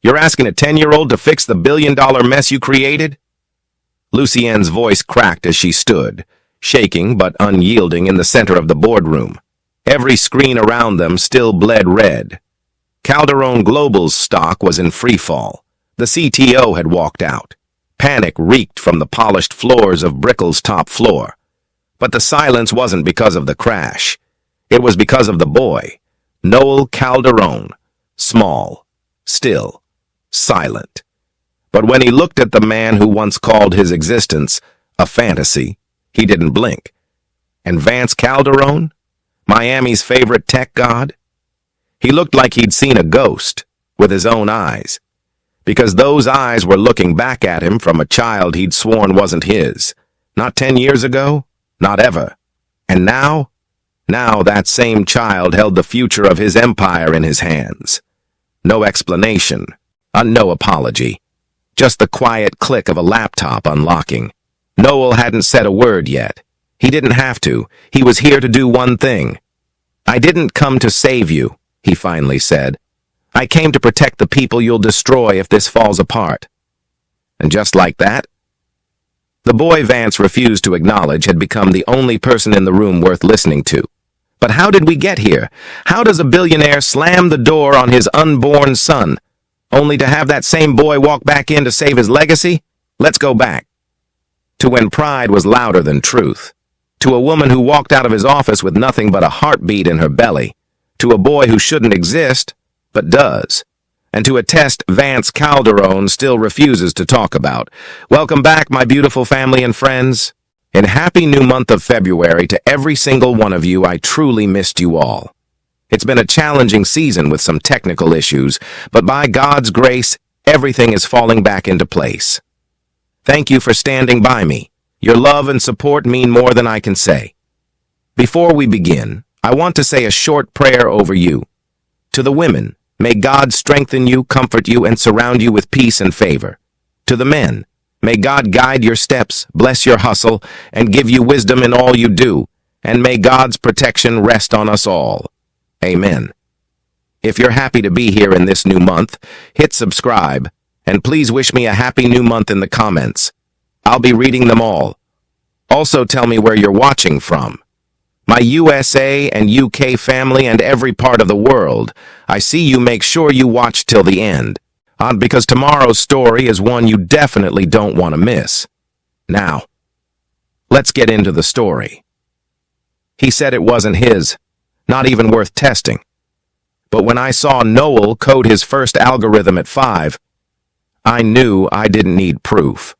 You're asking a 10-year-old to fix the billion-dollar mess you created? Lucienne's voice cracked as she stood, shaking but unyielding in the center of the boardroom. Every screen around them still bled red. Calderon Global's stock was in free fall. The CTO had walked out. Panic reeked from the polished floors of Brickell's top floor. But the silence wasn't because of the crash. It was because of the boy, Noel Calderon, small, still, silent. But when he looked at the man who once called his existence a fantasy, he didn't blink. And Vance Calderon, Miami's favorite tech god? He looked like he'd seen a ghost with his own eyes, because those eyes were looking back at him from a child he'd sworn wasn't his. Not 10 years ago, not ever. And now that same child held the future of his empire in his hands. No explanation, no apology. Just the quiet click of a laptop unlocking. Noel hadn't said a word yet. He didn't have to. He was here to do one thing. "I didn't come to save you," he finally said. "I came to protect the people you'll destroy if this falls apart." And just like that, the boy Vance refused to acknowledge had become the only person in the room worth listening to. But how did we get here? How does a billionaire slam the door on his unborn son, only to have that same boy walk back in to save his legacy? Let's go back to when pride was louder than truth, to a woman who walked out of his office with nothing but a heartbeat in her belly, to a boy who shouldn't exist, but does, and to a test Vance Calderon still refuses to talk about. Welcome back, my beautiful family and friends. In happy new month of February to every single one of you, I truly missed you all. It's been a challenging season with some technical issues, but by God's grace, everything is falling back into place. Thank you for standing by me. Your love and support mean more than I can say. Before we begin, I want to say a short prayer over you. To the women, may God strengthen you, comfort you, and surround you with peace and favor. To the men, may God guide your steps, bless your hustle, and give you wisdom in all you do, and may God's protection rest on us all. Amen. If you're happy to be here in this new month, hit subscribe, and please wish me a happy new month in the comments. I'll be reading them all. Also tell me where you're watching from. My USA and UK family and every part of the world, I see you. Make sure you watch till the end, because tomorrow's story is one you definitely don't want to miss. Now, let's get into the story. He said it wasn't his, not even worth testing. But when I saw Noel code his first algorithm at 5, I knew I didn't need proof.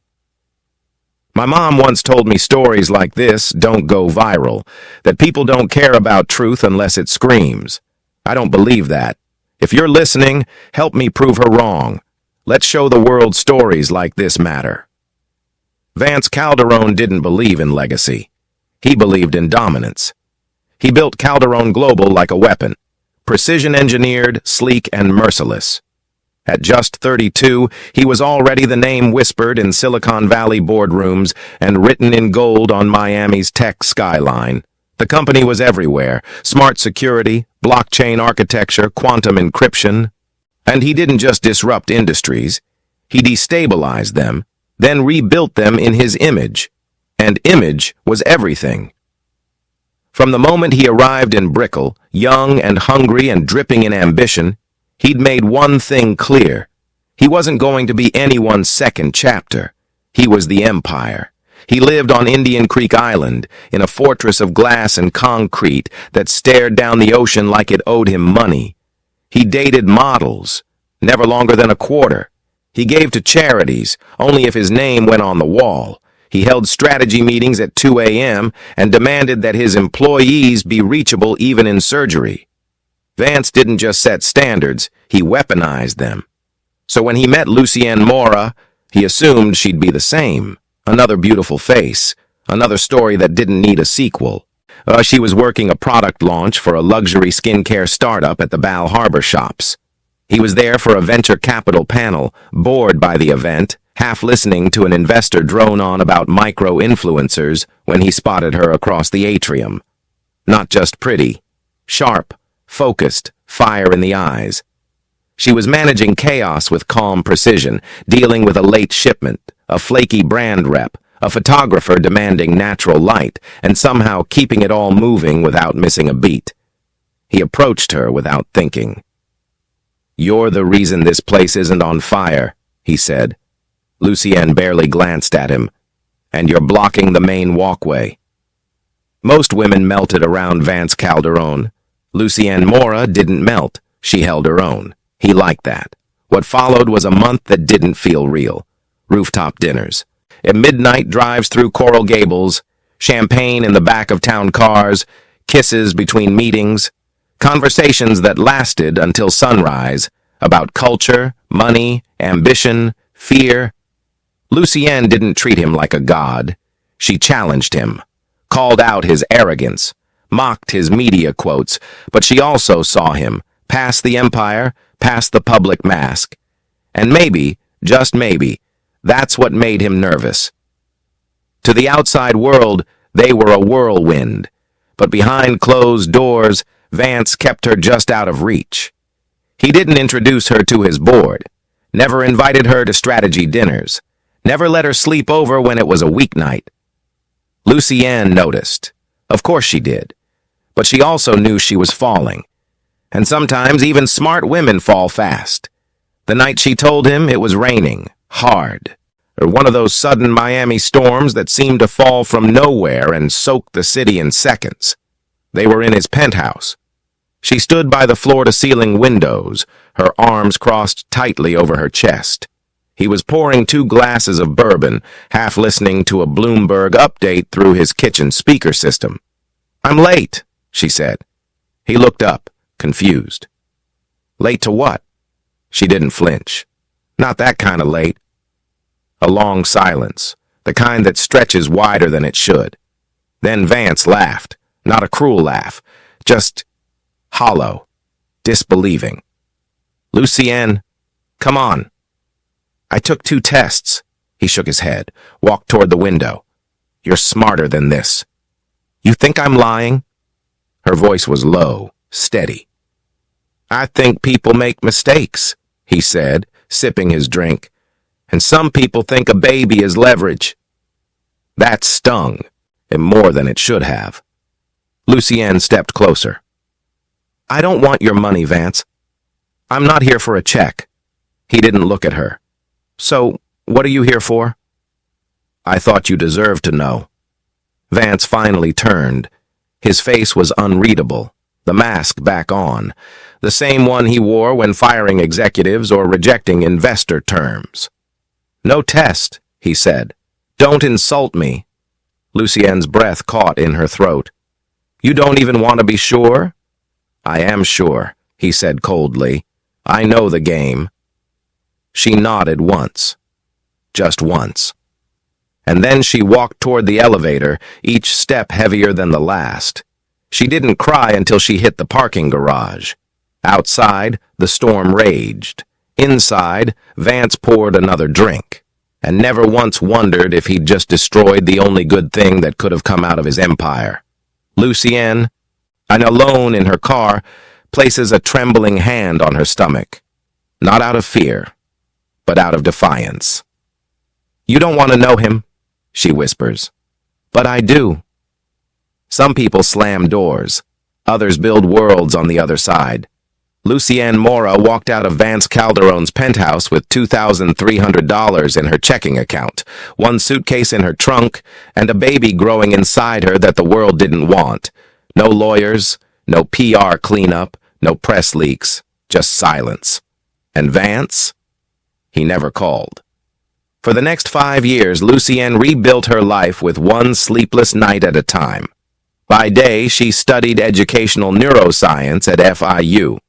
My mom once told me stories like this don't go viral, that people don't care about truth unless it screams. I don't believe that. If you're listening, help me prove her wrong. Let's show the world stories like this matter. Vance Calderon didn't believe in legacy. He believed in dominance. He built Calderon Global like a weapon, precision-engineered, sleek, and merciless. At just 32, he was already the name whispered in Silicon Valley boardrooms and written in gold on Miami's tech skyline. The company was everywhere: smart security, blockchain architecture, quantum encryption. And he didn't just disrupt industries. He destabilized them, then rebuilt them in his image. And image was everything. From the moment he arrived in Brickell, young and hungry and dripping in ambition, he'd made one thing clear. He wasn't going to be anyone's second chapter. He was the empire. He lived on Indian Creek Island, in a fortress of glass and concrete that stared down the ocean like it owed him money. He dated models, never longer than a quarter. He gave to charities, only if his name went on the wall. He held strategy meetings at 2 a.m. and demanded that his employees be reachable even in surgery. Vance didn't just set standards, he weaponized them. So when he met Lucienne Mora, he assumed she'd be the same. Another beautiful face, another story that didn't need a sequel. She was working a product launch for a luxury skincare startup at the Bal Harbor shops. He was there for a venture capital panel, bored by the event, half listening to an investor drone on about micro-influencers when he spotted her across the atrium. Not just pretty, sharp, focused, fire in the eyes. She was managing chaos with calm precision, dealing with a late shipment, a flaky brand rep, a photographer demanding natural light, and somehow keeping it all moving without missing a beat. He approached her without thinking. "You're the reason this place isn't on fire," he said. Lucienne barely glanced at him. "And you're blocking the main walkway." Most women melted around Vance Calderon. Lucienne Mora didn't melt. She held her own. He liked that. What followed was a month that didn't feel real. Rooftop dinners, midnight drives through Coral Gables, champagne in the back of town cars, kisses between meetings, conversations that lasted until sunrise about culture, money, ambition, fear. Lucienne didn't treat him like a god. She challenged him, called out his arrogance, mocked his media quotes, but she also saw him, past the empire, past the public mask. And maybe, just maybe, that's what made him nervous. To the outside world, they were a whirlwind, but behind closed doors, Vance kept her just out of reach. He didn't introduce her to his board, never invited her to strategy dinners, never let her sleep over when it was a weeknight. Lucienne noticed. Of course she did. But she also knew she was falling. And sometimes even smart women fall fast. The night she told him it was raining, hard, or one of those sudden Miami storms that seemed to fall from nowhere and soak the city in seconds. They were in his penthouse. She stood by the floor-to-ceiling windows, her arms crossed tightly over her chest. He was pouring 2 glasses of bourbon, half listening to a Bloomberg update through his kitchen speaker system. "I'm late," she said. He looked up, confused. "Late to what?" She didn't flinch. "Not that kind of late." A long silence, the kind that stretches wider than it should. Then Vance laughed, not a cruel laugh, just hollow, disbelieving. "Lucienne, come on." "I took 2 tests." He shook his head, walked toward the window. "You're smarter than this." "You think I'm lying?" Her voice was low, steady. "I think people make mistakes," he said, sipping his drink. "And some people think a baby is leverage." That stung, and more than it should have. Lucienne stepped closer. "I don't want your money, Vance. I'm not here for a check." He didn't look at her. "So, what are you here for?" "I thought you deserved to know." Vance finally turned. His face was unreadable, the mask back on, the same one he wore when firing executives or rejecting investor terms. "No test," he said. "Don't insult me." Lucienne's breath caught in her throat. "You don't even want to be sure?" "I am sure," he said coldly. "I know the game." She nodded once. Just once. And then she walked toward the elevator, each step heavier than the last. She didn't cry until she hit the parking garage. Outside, the storm raged. Inside, Vance poured another drink, and never once wondered if he'd just destroyed the only good thing that could have come out of his empire. Lucienne, and alone in her car, places a trembling hand on her stomach. Not out of fear, but out of defiance. "You don't want to know him," she whispers. "But I do." Some people slam doors. Others build worlds on the other side. Lucienne Mora walked out of Vance Calderon's penthouse with $2,300 in her checking account, 1 suitcase in her trunk, and a baby growing inside her that the world didn't want. No lawyers, no PR cleanup, no press leaks, just silence. And Vance? He never called. For the next 5 years, Lucienne rebuilt her life with 1 sleepless night at a time. By day, she studied educational neuroscience at FIU.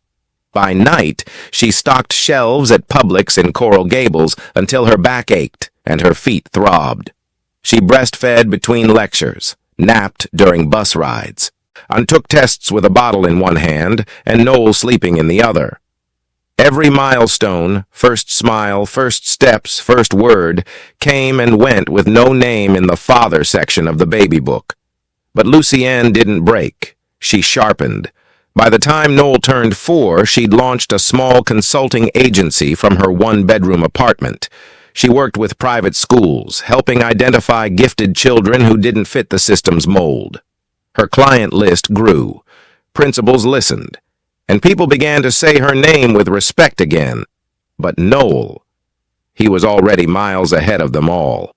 By night, she stocked shelves at Publix in Coral Gables until her back ached and her feet throbbed. She breastfed between lectures, napped during bus rides, and took tests with a bottle in one hand and Noel sleeping in the other. Every milestone, first smile, first steps, first word, came and went with no name in the father section of the baby book. But Lucienne didn't break. She sharpened. By the time Noel turned 4, she'd launched a small consulting agency from her one-bedroom apartment. She worked with private schools, helping identify gifted children who didn't fit the system's mold. Her client list grew. Principals listened, and people began to say her name with respect again. But Noel, he was already miles ahead of them all.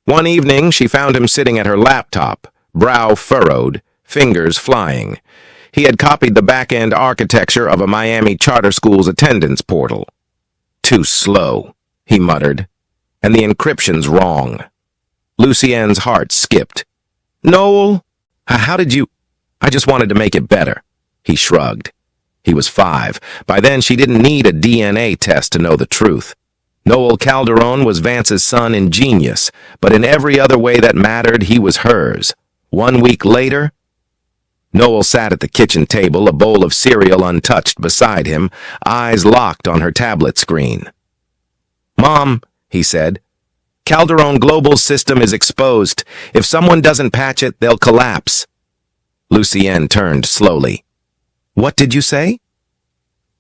One evening, she found him sitting at her laptop, brow furrowed, fingers flying. He had copied the back-end architecture of a Miami charter school's attendance portal. "Too slow," he muttered, "and the encryption's wrong." Lucienne's heart skipped. "Noel, how did you—" "I just wanted to make it better," he shrugged. He was 5. By then, she didn't need a DNA test to know the truth. Noel Calderon was Vance's son in genius, but in every other way that mattered, he was hers. 1 week later, Noel sat at the kitchen table, a bowl of cereal untouched beside him, eyes locked on her tablet screen. "Mom," he said, "Calderon Global's system is exposed. If someone doesn't patch it, they'll collapse." Lucienne turned slowly. "What did you say?"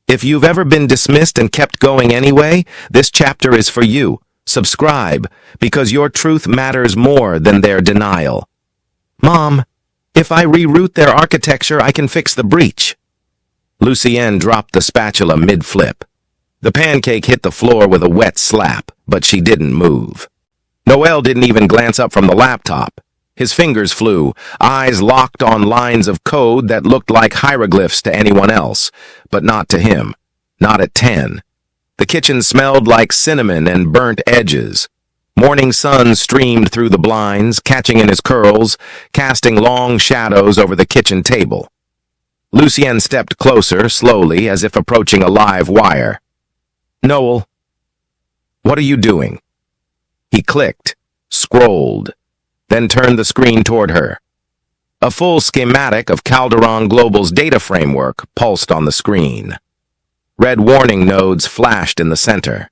"If you've ever been dismissed and kept going anyway, this chapter is for you. Subscribe, because your truth matters more than their denial." "Mom, if I reroute their architecture, I can fix the breach." Lucienne dropped the spatula mid-flip. The pancake hit the floor with a wet slap, but she didn't move. Noel didn't even glance up from the laptop. His fingers flew, eyes locked on lines of code that looked like hieroglyphs to anyone else, but not to him. Not at 10. The kitchen smelled like cinnamon and burnt edges. Morning sun streamed through the blinds, catching in his curls, casting long shadows over the kitchen table. Lucienne stepped closer, slowly, as if approaching a live wire. "Noel, what are you doing?" He clicked, scrolled, then turned the screen toward her. A full schematic of Calderon Global's data framework pulsed on the screen. Red warning nodes flashed in the center.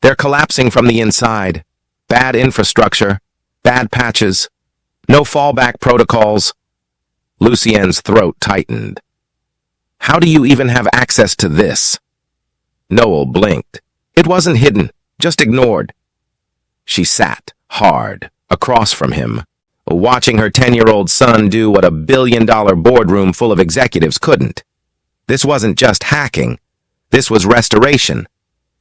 "They're collapsing from the inside. Bad infrastructure, bad patches, no fallback protocols." Lucienne's throat tightened. "How do you even have access to this?" Noel blinked. "It wasn't hidden, just ignored." She sat, hard, across from him, watching her 10-year-old son do what a billion-dollar boardroom full of executives couldn't. This wasn't just hacking. This was restoration.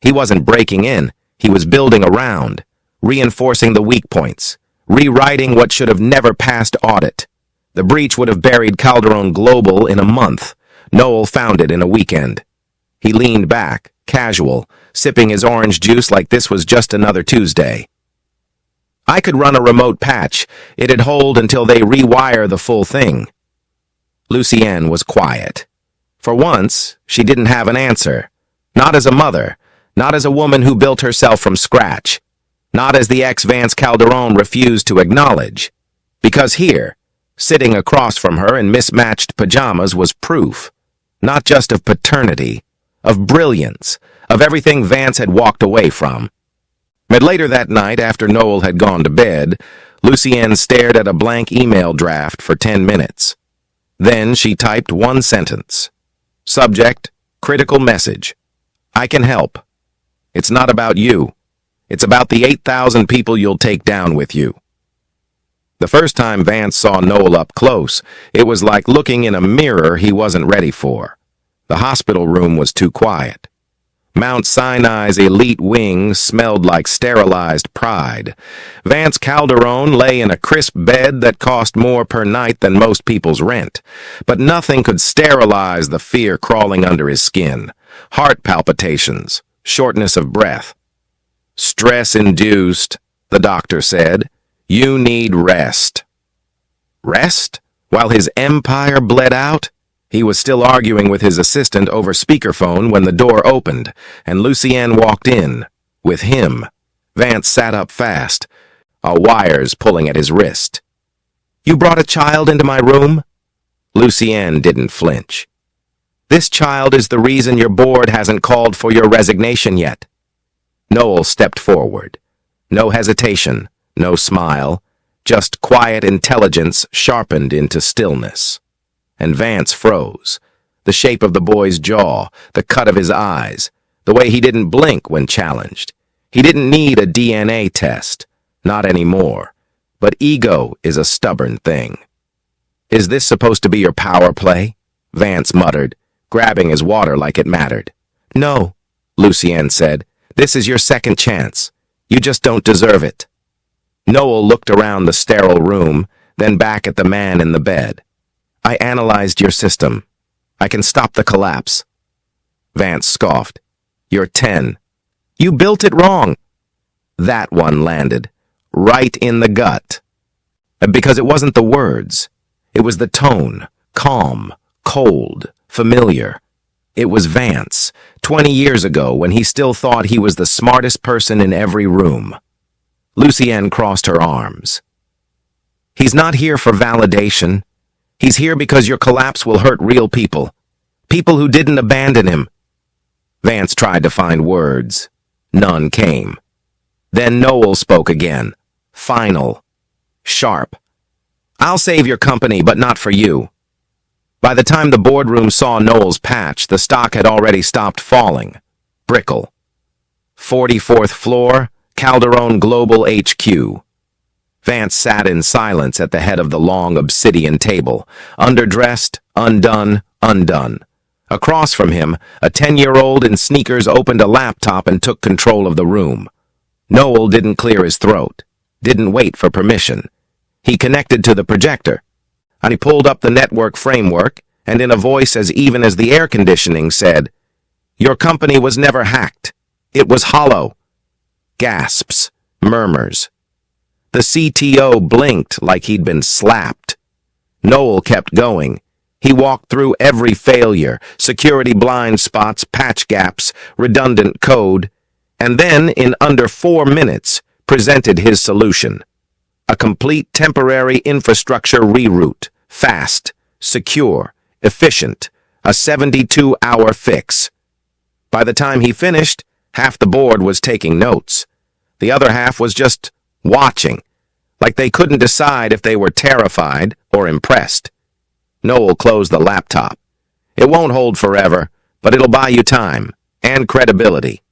He wasn't breaking in. He was building around, reinforcing the weak points, rewriting what should have never passed audit. The breach would have buried Calderon Global in a month. Noel found it in a weekend. He leaned back, casual, sipping his orange juice like this was just another Tuesday. "I could run a remote patch. It'd hold until they rewire the full thing." Lucienne was quiet. For once, she didn't have an answer. Not as a mother, not as a woman who built herself from scratch, not as the ex-Vance Calderon refused to acknowledge. Because here, sitting across from her in mismatched pajamas, was proof, not just of paternity, of brilliance, of everything Vance had walked away from. But later that night, after Noel had gone to bed, Lucienne stared at a blank email draft for 10 minutes. Then she typed one sentence. Subject, critical message. "I can help. It's not about you. It's about the 8,000 people you'll take down with you." The first time Vance saw Noel up close, it was like looking in a mirror he wasn't ready for. The hospital room was too quiet. Mount Sinai's elite wing smelled like sterilized pride. Vance Calderon lay in a crisp bed that cost more per night than most people's rent. But nothing could sterilize the fear crawling under his skin. Heart palpitations, shortness of breath. "Stress-induced," the doctor said. "You need rest." Rest? While his empire bled out? He was still arguing with his assistant over speakerphone when the door opened, and Lucienne walked in. With him. Vance sat up fast, wires pulling at his wrist. "You brought a child into my room?" Lucienne didn't flinch. "This child is the reason your board hasn't called for your resignation yet." Noel stepped forward. No hesitation, no smile, just quiet intelligence sharpened into stillness. and Vance froze. The shape of the boy's jaw, the cut of his eyes, the way he didn't blink when challenged. He didn't need a DNA test. Not anymore. But ego is a stubborn thing. "Is this supposed to be your power play?" Vance muttered, grabbing his water like it mattered. "No," Lucienne said. "This is your second chance. You just don't deserve it." Noel looked around the sterile room, then back at the man in the bed. "I analyzed your system. I can stop the collapse." Vance scoffed. "You're 10. You built it wrong." That one landed, right in the gut. Because it wasn't the words. It was the tone, calm, cold, familiar. It was Vance, 20 years ago, when he still thought he was the smartest person in every room. Lucienne crossed her arms. "He's not here for validation. He's here because your collapse will hurt real people. People who didn't abandon him." Vance tried to find words. None came. Then Noel spoke again. Final. Sharp. "I'll save your company, but not for you." By the time the boardroom saw Noel's patch, the stock had already stopped falling. Brickle. 44th floor, Calderon Global HQ. Vance sat in silence at the head of the long obsidian table, underdressed, undone. Across from him, a 10-year-old in sneakers opened a laptop and took control of the room. Noel didn't clear his throat, didn't wait for permission. He connected to the projector, and he pulled up the network framework, and in a voice as even as the air conditioning said, "Your company was never hacked. It was hollow." Gasps, murmurs. The CTO blinked like he'd been slapped. Noel kept going. He walked through every failure, security blind spots, patch gaps, redundant code, and then, in under 4 minutes, presented his solution. A complete temporary infrastructure reroute, fast, secure, efficient, a 72-hour fix. By the time he finished, half the board was taking notes. The other half was just watching, like they couldn't decide if they were terrified or impressed. Noel closed the laptop. "It won't hold forever, but it'll buy you time and credibility."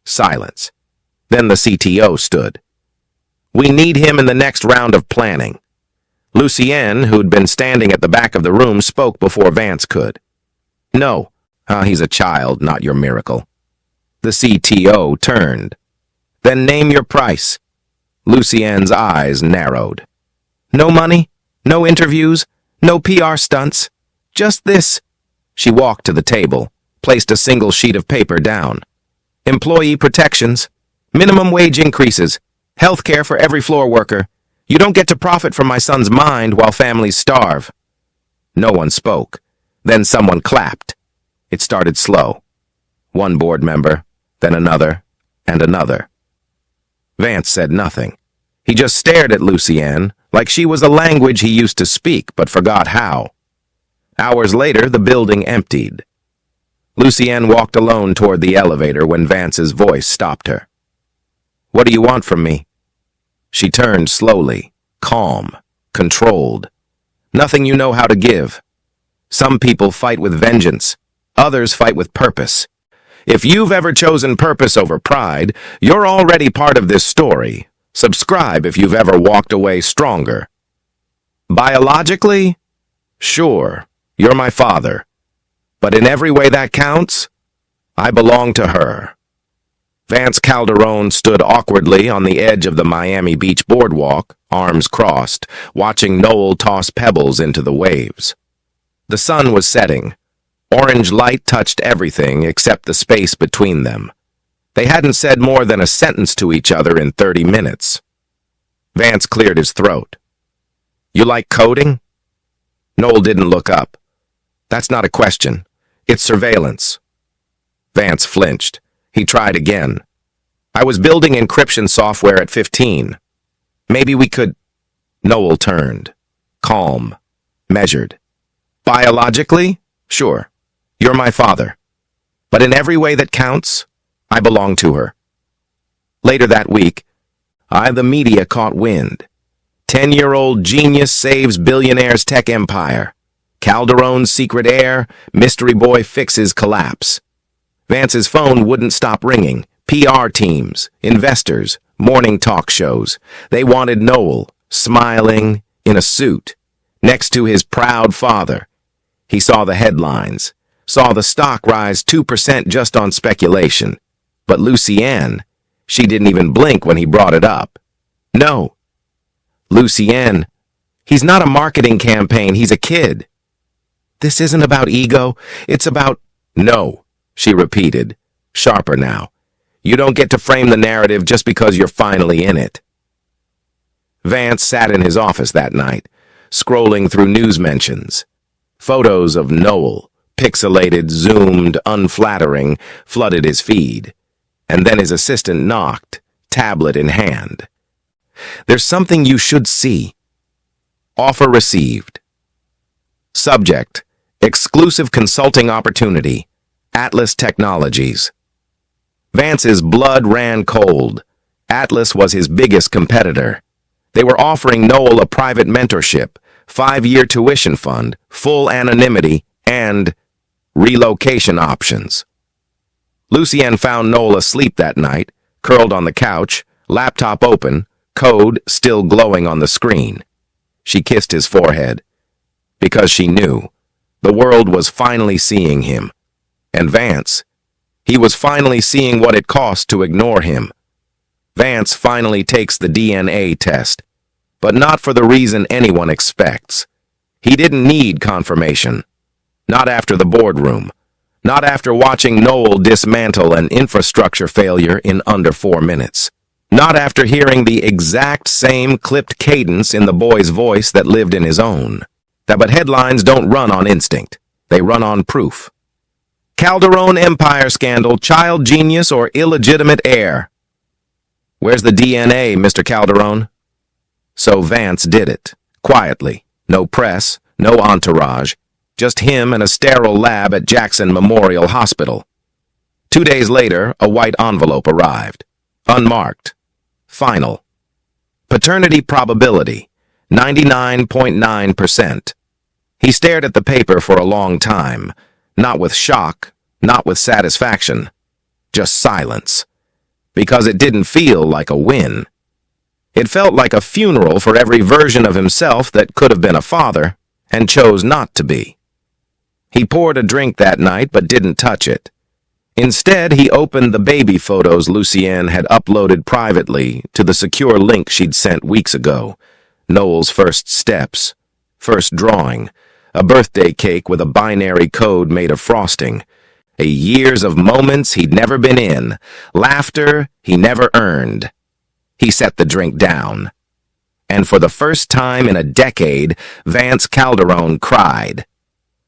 Silence. Then the CTO stood. "We need him in the next round of planning." Lucienne, who'd been standing at the back of the room, spoke before Vance could. "No, he's a child, not your miracle." The CTO turned. "Then name your price." Lucienne's eyes narrowed. "No money? No interviews? No PR stunts? Just this." She walked to the table, placed a single sheet of paper down. "Employee protections, minimum wage increases, health care for every floor worker. You don't get to profit from my son's mind while families starve." No one spoke. Then someone clapped. It started slow. One board member, then another, and another. Vance said nothing. He just stared at Lucienne, like she was a language he used to speak but forgot how. Hours later, the building emptied. Lucienne walked alone toward the elevator when Vance's voice stopped her. "What do you want from me?" She turned slowly, calm, controlled. "Nothing you know how to give. Some people fight with vengeance. Others fight with purpose. If you've ever chosen purpose over pride, you're already part of this story. Subscribe if you've ever walked away stronger. Biologically? Sure, you're my father. But in every way that counts, I belong to her." Vance Calderon stood awkwardly on the edge of the Miami Beach boardwalk, arms crossed, watching Noel toss pebbles into the waves. The sun was setting. Orange light touched everything except the space between them. They hadn't said more than a sentence to each other in 30 minutes. Vance cleared his throat. "You like coding?" Noel didn't look up. "That's not a question. It's surveillance." Vance flinched. He tried again. "I was building encryption software at 15. Maybe we could—" Noel turned. Calm. Measured. "Biologically? Sure. You're my father. But in every way that counts, I belong to her." Later that week, the media caught wind. 10-year-old genius saves billionaire's tech empire. Calderon's secret heir, mystery boy fixes collapse. Vance's phone wouldn't stop ringing. PR teams, investors, morning talk shows. They wanted Noel, smiling, in a suit, next to his proud father. He saw the headlines, saw the stock rise 2% just on speculation. But Lucienne, she didn't even blink when he brought it up. No. Lucienne, he's not a marketing campaign, he's a kid. This isn't about ego, it's about... No, she repeated, sharper now. You don't get to frame the narrative just because you're finally in it. Vance sat in his office that night, scrolling through news mentions. Photos of Noel, pixelated, zoomed, unflattering, flooded his feed. And then his assistant knocked, tablet in hand. There's something you should see. Offer received. Subject, exclusive consulting opportunity, Atlas Technologies. Vance's blood ran cold. Atlas was his biggest competitor. They were offering Noel a private mentorship, 5-year tuition fund, full anonymity, and relocation options. Lucienne found Noel asleep that night, curled on the couch, laptop open, code still glowing on the screen. She kissed his forehead, because she knew the world was finally seeing him. And Vance, he was finally seeing what it cost to ignore him. Vance finally takes the DNA test, but not for the reason anyone expects. He didn't need confirmation. Not after the boardroom. Not after watching Noel dismantle an infrastructure failure in under 4 minutes. Not after hearing the exact same clipped cadence in the boy's voice that lived in his own. But headlines don't run on instinct. They run on proof. Calderon Empire scandal, child genius or illegitimate heir. Where's the DNA, Mr. Calderon? So Vance did it, quietly. No press, no entourage, just him and a sterile lab at Jackson Memorial Hospital. 2 days later, a white envelope arrived. Unmarked. Final. Paternity probability, 99.9%. He stared at the paper for a long time, not with shock, not with satisfaction, just silence, because it didn't feel like a win. It felt like a funeral for every version of himself that could have been a father and chose not to be. He poured a drink that night but didn't touch it. Instead, he opened the baby photos Lucienne had uploaded privately to the secure link she'd sent weeks ago. Noel's first steps, first drawing, a birthday cake with a binary code made of frosting, years of moments he'd never been in, laughter he never earned. He set the drink down. And for the first time in a decade, Vance Calderon cried.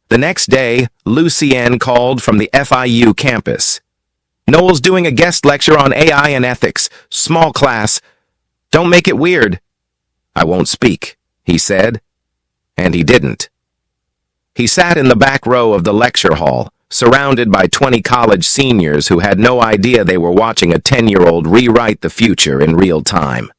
The next day, Lucienne called from the FIU campus. Noel's doing a guest lecture on AI and ethics. Small class. Don't make it weird. I won't speak, he said. And he didn't. He sat in the back row of the lecture hall, surrounded by 20 college seniors who had no idea they were watching a 10-year-old rewrite the future in real time.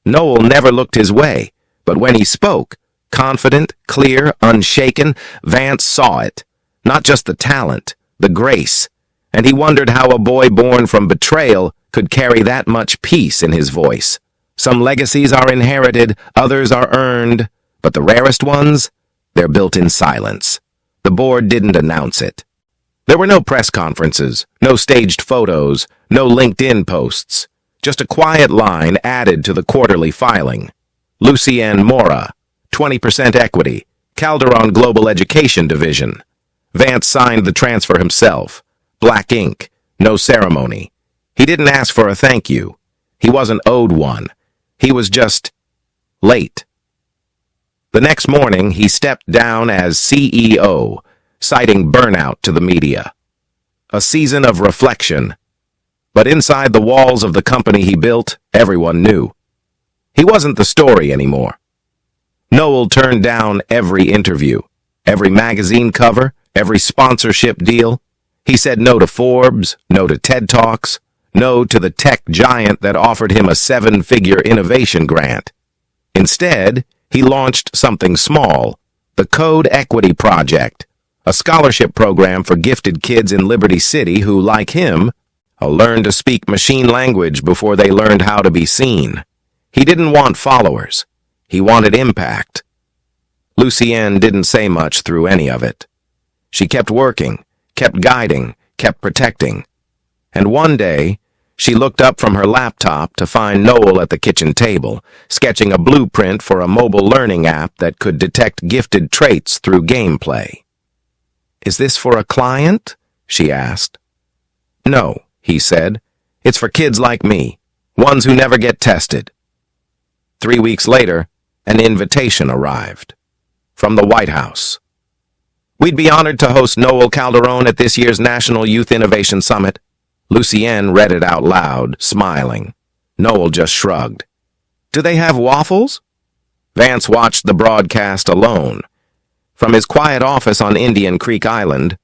Noel never looked his way, but when he spoke, confident, clear, unshaken, Vance saw it. Not just the talent, the grace. And he wondered how a boy born from betrayal could carry that much peace in his voice. Some legacies are inherited, others are earned, but the rarest ones, they're built in silence. The board didn't announce it. There were no press conferences, no staged photos, no LinkedIn posts. Just a quiet line added to the quarterly filing. Lucienne Mora, 20% equity, Calderon Global Education Division. Vance signed the transfer himself. Black ink, no ceremony. He didn't ask for a thank you. He wasn't owed one. He was just late. The next morning, he stepped down as CEO, citing burnout to the media. A season of reflection. But inside the walls of the company he built, everyone knew. He wasn't the story anymore. Noel turned down every interview, every magazine cover, every sponsorship deal. He said no to Forbes, no to TED Talks, no to the tech giant that offered him a 7-figure innovation grant. Instead, he launched something small, The Code Equity Project, a scholarship program for gifted kids in Liberty City who, like him, learned to speak machine language before they learned how to be seen. He didn't want followers. He wanted impact. Lucienne didn't say much through any of it. She kept working, kept guiding, kept protecting. And one day, she looked up from her laptop to find Noel at the kitchen table, sketching a blueprint for a mobile learning app that could detect gifted traits through gameplay. "Is this for a client?" she asked. "No," he said. "It's for kids like me, ones who never get tested." 3 weeks later, an invitation arrived from the White House. "We'd be honored to host Noel Calderon at this year's National Youth Innovation Summit." Lucienne read it out loud, smiling. Noel just shrugged. "Do they have waffles?" Vance watched the broadcast alone. From his quiet office on Indian Creek Island,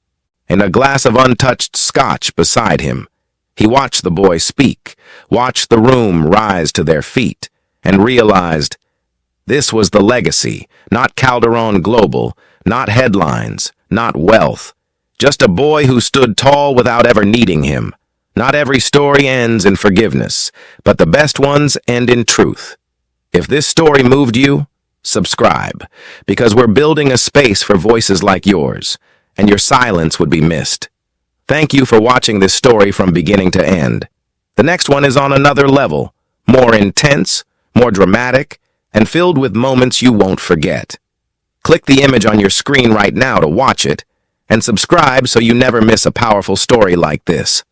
and a glass of untouched scotch beside him, he watched the boy speak, watched the room rise to their feet, and realized this was the legacy, not Calderon Global, not headlines, not wealth, just a boy who stood tall without ever needing him. Not every story ends in forgiveness, but the best ones end in truth. If this story moved you, subscribe, because we're building a space for voices like yours, and your silence would be missed. Thank you for watching this story from beginning to end. The next one is on another level, more intense, more dramatic, and filled with moments you won't forget. Click the image on your screen right now to watch it, and subscribe so you never miss a powerful story like this.